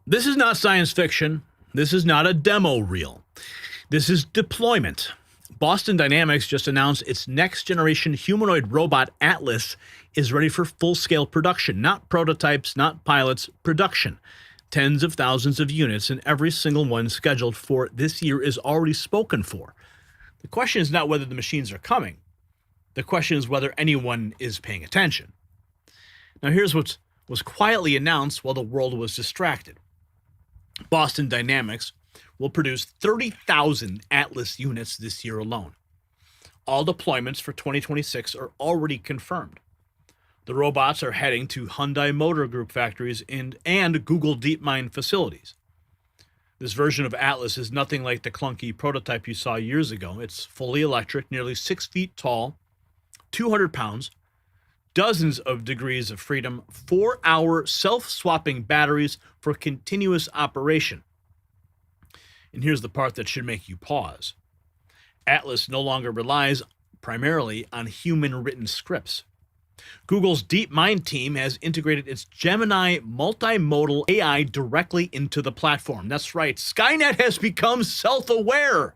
This is not science fiction. This is not a demo reel. This is deployment. Boston Dynamics just announced its next generation humanoid robot Atlas is ready for full-scale production. Not prototypes, not pilots, production. Tens of thousands of units, and every single one scheduled for this year is already spoken for. The question is not whether the machines are coming. The question is whether anyone is paying attention. Now here's what was quietly announced while the world was distracted. Boston Dynamics will produce 30,000 Atlas units this year alone. All deployments for 2026 are already confirmed. The robots are heading to Hyundai Motor Group factories and Google DeepMind facilities. This version of Atlas is nothing like the clunky prototype you saw years ago. It's fully electric, nearly 6 feet tall, 200 pounds, dozens of degrees of freedom, 4-hour self-swapping batteries for continuous operation. And here's the part that should make you pause. Atlas no longer relies primarily on human-written scripts. Google's DeepMind team has integrated its Gemini multimodal AI directly into the platform. That's right, Skynet has become self-aware.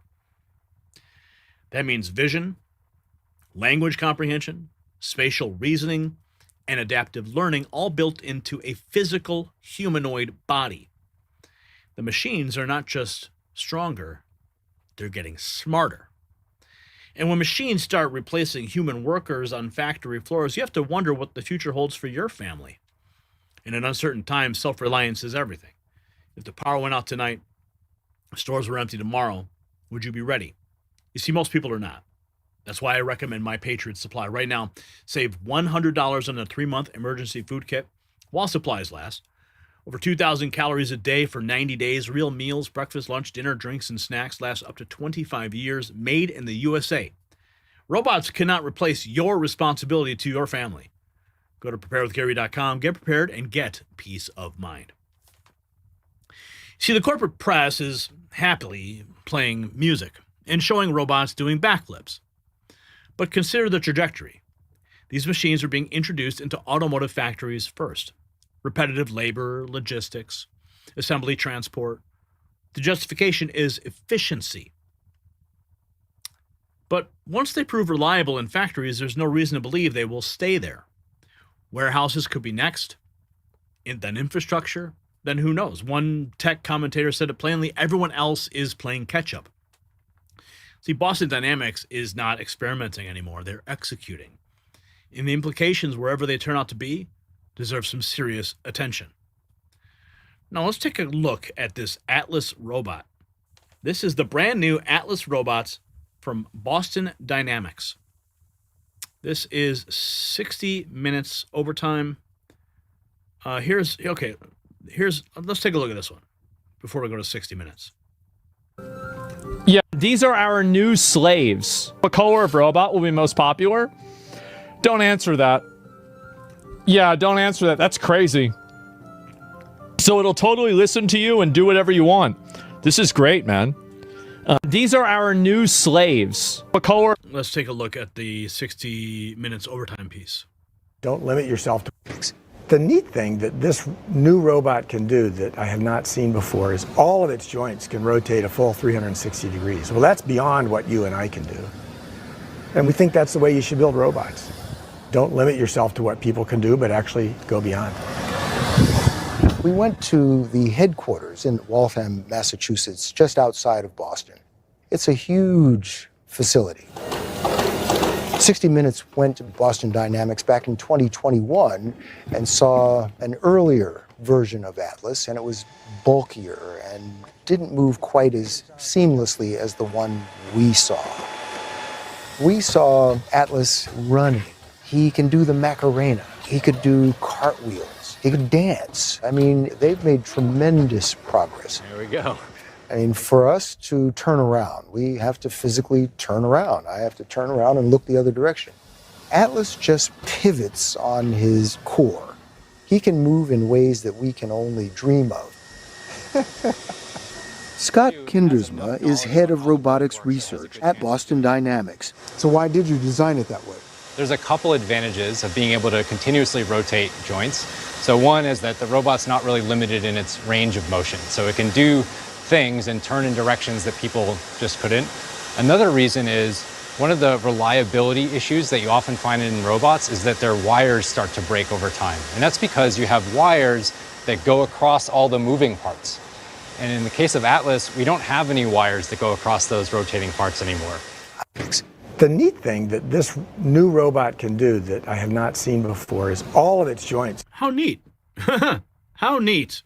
That means vision, language comprehension, spatial reasoning, and adaptive learning, all built into a physical humanoid body. The machines are not just stronger, they're getting smarter. And when machines start replacing human workers on factory floors, you have to wonder what the future holds for your family. In an uncertain time, self-reliance is everything. If the power went out tonight, stores were empty tomorrow, would you be ready? You see, most people are not. That's why I recommend My Patriot Supply. Right now, save $100 on a 3-month emergency food kit while supplies last. Over 2,000 calories a day for 90 days. Real meals, breakfast, lunch, dinner, drinks, and snacks last up to 25 years. Made in the USA. Robots cannot replace your responsibility to your family. Go to preparewithgary.com, get prepared, and get peace of mind. See, the corporate press is happily playing music and showing robots doing backflips. But consider the trajectory. These machines are being introduced into automotive factories first. Repetitive labor, logistics, assembly, transport. The justification is efficiency. But once they prove reliable in factories, there's no reason to believe they will stay there. Warehouses could be next, and then infrastructure, then who knows? One tech commentator said it plainly, everyone else is playing catch-up. See, Boston Dynamics is not experimenting anymore. They're executing. And the implications, wherever they turn out to be, deserve some serious attention. Now let's take a look at this Atlas robot. This is the brand new Atlas robots from Boston Dynamics. This is 60 minutes overtime. Let's take a look at this one before we go to 60 minutes. Yeah, these are our new slaves. What color of robot will be most popular? Don't answer that. Yeah, don't answer that. That's crazy. So it'll totally listen to you and do whatever you want. This is great, man. These are our new slaves. What color? Let's take a look at the 60 minutes overtime piece. Don't limit yourself to... The neat thing that this new robot can do that I have not seen before is all of its joints can rotate a full 360 degrees. Well, that's beyond what you and I can do. And we think that's the way you should build robots. Don't limit yourself to what people can do, but actually go beyond. We went to the headquarters in Waltham, Massachusetts, just outside of Boston. It's a huge facility. 60 Minutes went to Boston Dynamics back in 2021 and saw an earlier version of Atlas, and it was bulkier and didn't move quite as seamlessly as the one we saw. We saw Atlas running. He can do the Macarena. He could do cartwheels. He could dance. I mean, they've made tremendous progress. There we go. I mean, for us to turn around, we have to physically turn around. I have to turn around and look the other direction. Atlas just pivots on his core. He can move in ways that we can only dream of. Scott Kindersma is head of robotics research at Boston Dynamics. So why did you design it that way? There's a couple advantages of being able to continuously rotate joints. So one is that the robot's not really limited in its range of motion. So it can do things and turn in directions that people just couldn't. Another reason is one of the reliability issues that you often find in robots is that their wires start to break over time. And that's because you have wires that go across all the moving parts. And in the case of Atlas, we don't have any wires that go across those rotating parts anymore. The neat thing that this new robot can do that I have not seen before is all of its joints. How neat. How neat.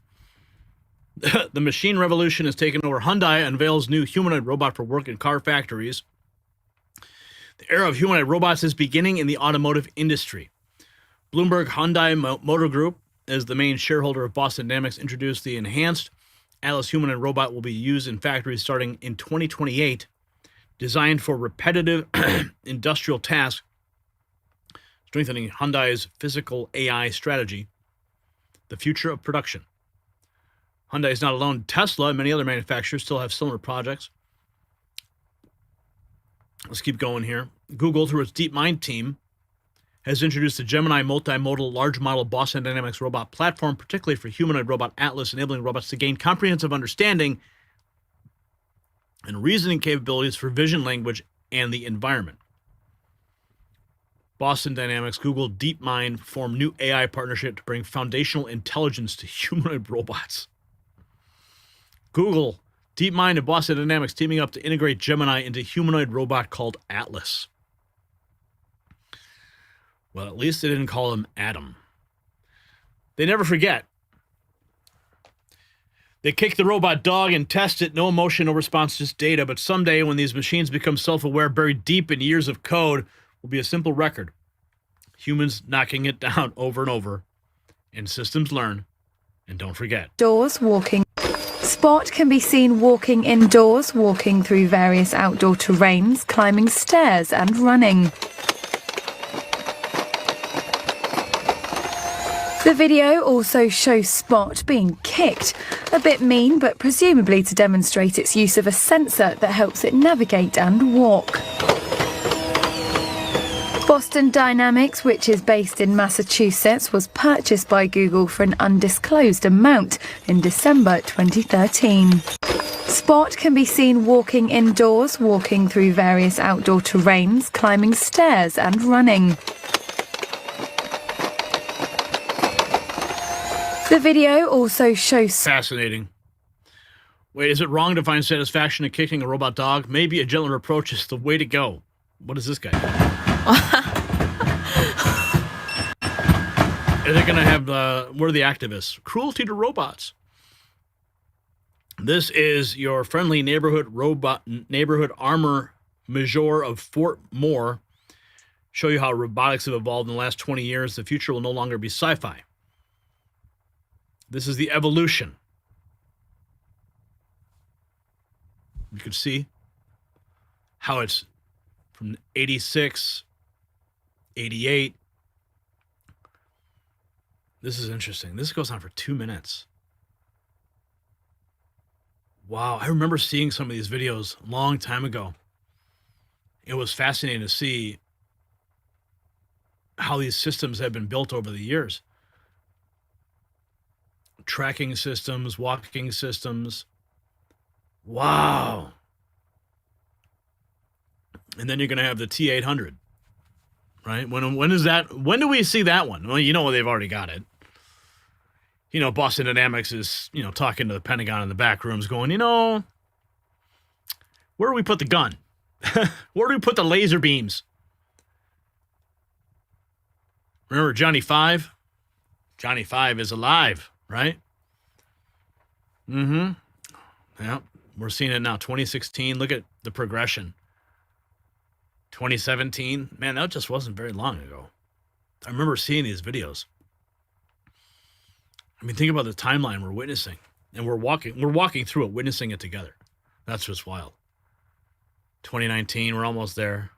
The machine revolution has taken over. Hyundai unveils new humanoid robot for work in car factories. The era of humanoid robots is beginning in the automotive industry. Bloomberg Hyundai Motor Group, as the main shareholder of Boston Dynamics, introduced the enhanced Atlas humanoid robot will be used in factories starting in 2028, designed for repetitive industrial tasks, strengthening Hyundai's physical AI strategy. The future of production. Hyundai is not alone. Tesla and many other manufacturers still have similar projects. Let's keep going here. Google, through its DeepMind team, has introduced the Gemini multimodal large model Boston Dynamics robot platform, particularly for humanoid robot Atlas, enabling robots to gain comprehensive understanding and reasoning capabilities for vision, language, and the environment. Boston Dynamics, Google, DeepMind form new AI partnership to bring foundational intelligence to humanoid robots. Google, DeepMind, and Boston Dynamics teaming up to integrate Gemini into a humanoid robot called Atlas. Well, at least they didn't call him Adam. They never forget. They kick the robot dog and test it. No emotion, no response, just data. But someday, when these machines become self-aware, buried deep in years of code, will be a simple record. Humans knocking it down over and over. And systems learn. And don't forget. Doors walking. Spot can be seen walking indoors, walking through various outdoor terrains, climbing stairs and running. The video also shows Spot being kicked. A bit mean, but presumably to demonstrate its use of a sensor that helps it navigate and walk. Boston Dynamics, which is based in Massachusetts, was purchased by Google for an undisclosed amount in December 2013. Spot can be seen walking indoors, walking through various outdoor terrains, climbing stairs and running. The video also shows... Fascinating. Wait, is it wrong to find satisfaction in kicking a robot dog? Maybe a gentler approach is the way to go. What is this guy? Are they going to have, what are the activists? Cruelty to robots. This is your friendly neighborhood armor major of Fort Moore. Show you how robotics have evolved in the last 20 years. The future will no longer be sci-fi. This is the evolution. You can see how it's from 86, 88. This is interesting. This goes on for 2 minutes. Wow, I remember seeing some of these videos a long time ago. It was fascinating to see how these systems have been built over the years. Tracking systems, walking systems. Wow. And then you're going to have the T-800, right? When is that? When do we see that one? Well, you know they've already got it. You know, Boston Dynamics is, talking to the Pentagon in the back rooms going, where do we put the gun? Where do we put the laser beams? Remember Johnny Five? Johnny Five is alive, right? Mm-hmm. Yeah, we're seeing it now. 2016, look at the progression. 2017, man, that just wasn't very long ago. I remember seeing these videos. I mean, think about the timeline we're witnessing, and we're walking through it, witnessing it together. That's just wild. 2019, we're almost there.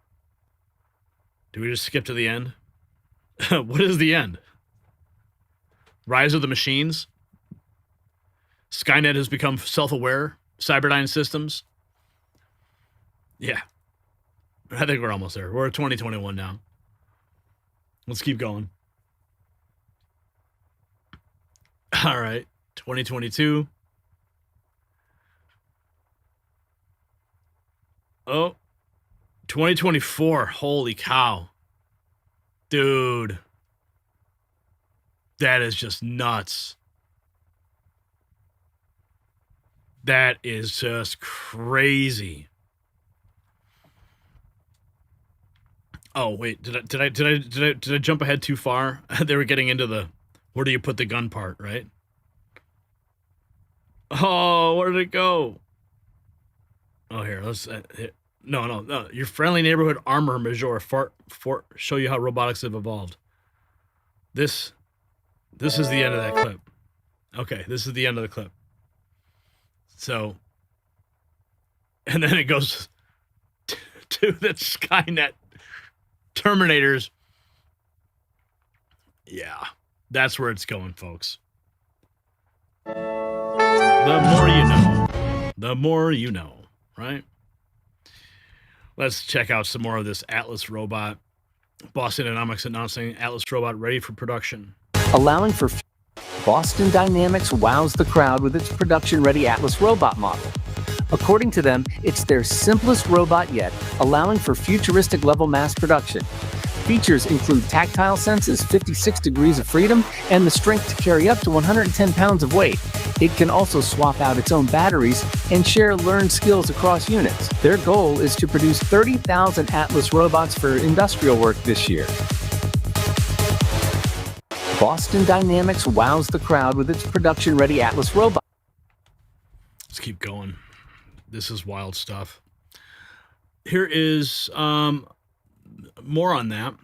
Do we just skip to the end? What is the end? Rise of the machines? Skynet has become self-aware? Cyberdyne systems? Yeah. I think we're almost there. We're at 2021 now. Let's keep going. All right, 2022. Oh, 2024. Holy cow. Dude. That is just nuts. That is just crazy. Oh, wait, did I jump ahead too far? They were getting into the where do you put the gun part, right? Oh, where did it go? Oh, here, let's no. Your friendly neighborhood armor major for show you how robotics have evolved. This is the end of that clip. Okay, this is the end of the clip. So, and then it goes to the Skynet Terminators. Yeah, that's where it's going, folks. The more you know. The more you know, right? Let's check out some more of this Atlas robot. Boston Dynamics announcing Atlas robot ready for production. Allowing for Boston Dynamics wows the crowd with its production-ready Atlas robot model. According to them, it's their simplest robot yet, allowing for futuristic-level mass production. Features include tactile senses, 56 degrees of freedom, and the strength to carry up to 110 pounds of weight. It can also swap out its own batteries and share learned skills across units. Their goal is to produce 30,000 Atlas robots for industrial work this year. Boston Dynamics wows the crowd with its production-ready Atlas robot. Let's keep going. This is wild stuff. Here is more on that.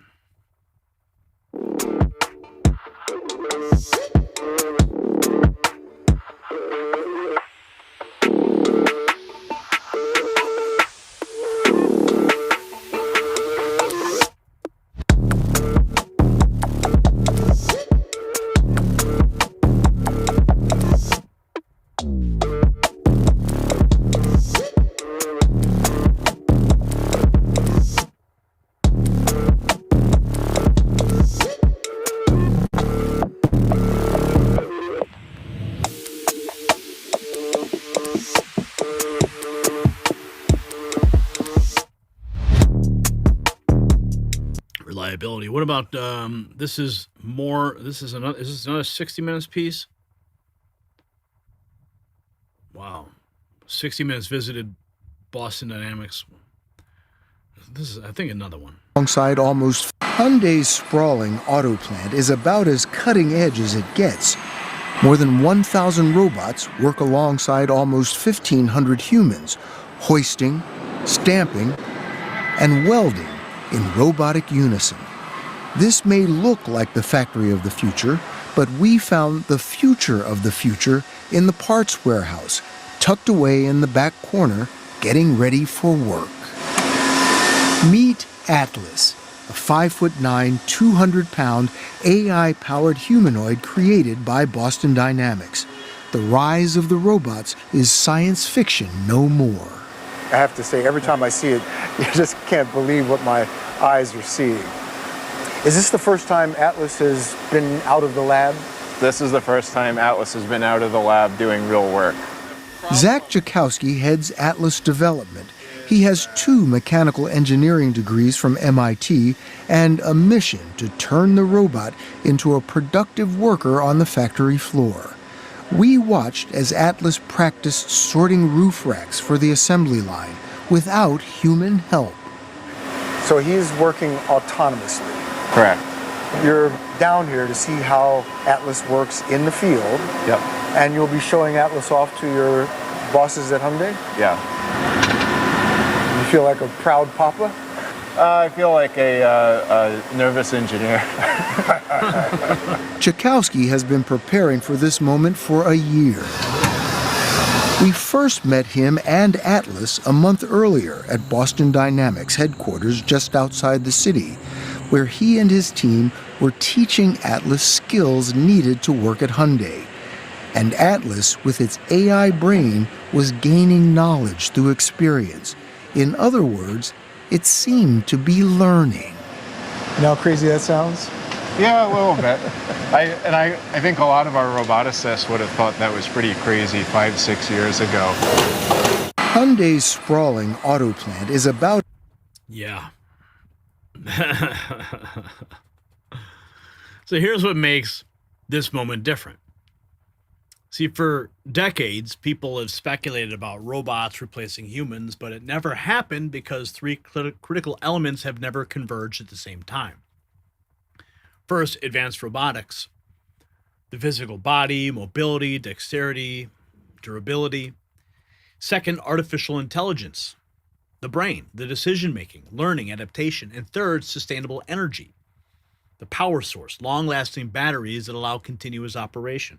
Reliability. What about this is more, this is another 60 minutes piece? Wow. 60 Minutes visited Boston Dynamics. This is, I think, another one. Alongside almost Hyundai's sprawling auto plant is about as cutting edge as it gets. More than 1,000 robots work alongside almost 1,500 humans, hoisting, stamping, and welding in robotic unison. This may look like the factory of the future, but we found the future of the future in the parts warehouse, tucked away in the back corner, getting ready for work. Meet Atlas, a 5'9", 200-pound AI-powered humanoid created by Boston Dynamics. The rise of the robots is science fiction no more. I have to say, every time I see it, you just can't believe what my eyes are seeing. Is this the first time Atlas has been out of the lab? This is the first time Atlas has been out of the lab doing real work. Zach Jakowski heads Atlas development. He has 2 mechanical engineering degrees from MIT and a mission to turn the robot into a productive worker on the factory floor. We watched as Atlas practiced sorting roof racks for the assembly line without human help. So he's working autonomously. Correct. You're down here to see how Atlas works in the field. Yep. And you'll be showing Atlas off to your bosses at Hyundai? Yeah. You feel like a proud papa? I feel like a nervous engineer. Jakowski has been preparing for this moment for a year. We first met him and Atlas a month earlier at Boston Dynamics headquarters just outside the city, where he and his team were teaching Atlas skills needed to work at Hyundai. And Atlas, with its AI brain, was gaining knowledge through experience. In other words, it seemed to be learning. You know how crazy that sounds? Yeah, a little bit. I think a lot of our roboticists would have thought that was pretty crazy 5-6 years ago. Hyundai's sprawling auto plant is about... Yeah. So here's what makes this moment different. See, for decades, people have speculated about robots replacing humans, but it never happened because three critical elements have never converged at the same time. First, advanced robotics. The physical body, mobility, dexterity, durability. Second, artificial intelligence. The brain, the decision-making, learning, adaptation. And third, sustainable energy. The power source, long-lasting batteries that allow continuous operation.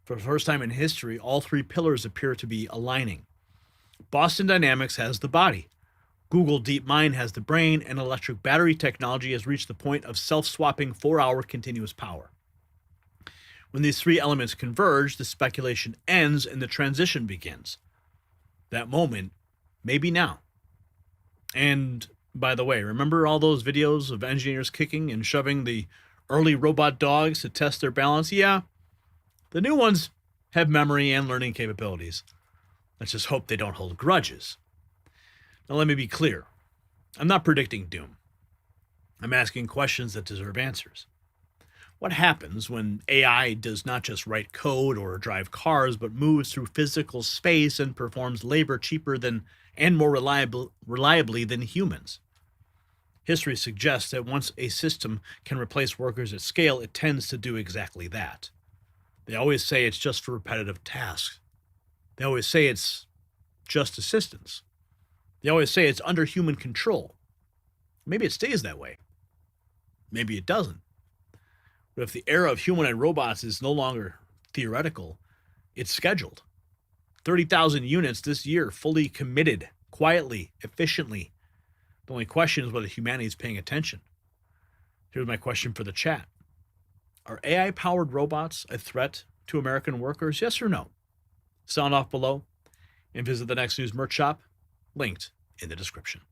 For the first time in history, all three pillars appear to be aligning. Boston Dynamics has the body. Google DeepMind has the brain, and electric battery technology has reached the point of self-swapping 4-hour continuous power. When these three elements converge, the speculation ends and the transition begins. That moment may be now. And by the way, remember all those videos of engineers kicking and shoving the early robot dogs to test their balance? Yeah, the new ones have memory and learning capabilities. Let's just hope they don't hold grudges. Now let me be clear. I'm not predicting doom. I'm asking questions that deserve answers. What happens when AI does not just write code or drive cars, but moves through physical space and performs labor cheaper than and more reliably than humans? History suggests that once a system can replace workers at scale, it tends to do exactly that. They always say it's just for repetitive tasks. They always say it's just assistance. They always say it's under human control. Maybe it stays that way. Maybe it doesn't. But if the era of humanoid robots is no longer theoretical, it's scheduled. 30,000 units this year, fully committed, quietly, efficiently. The only question is whether humanity is paying attention. Here's my question for the chat. Are AI-powered robots a threat to American workers? Yes or no? Sound off below and visit the Next News merch shop, linked in the description.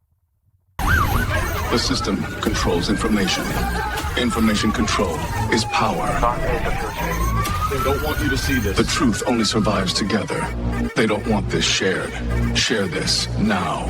The system controls information. Information control is power. They don't want you to see this. The truth only survives together. They don't want this shared. Share this now.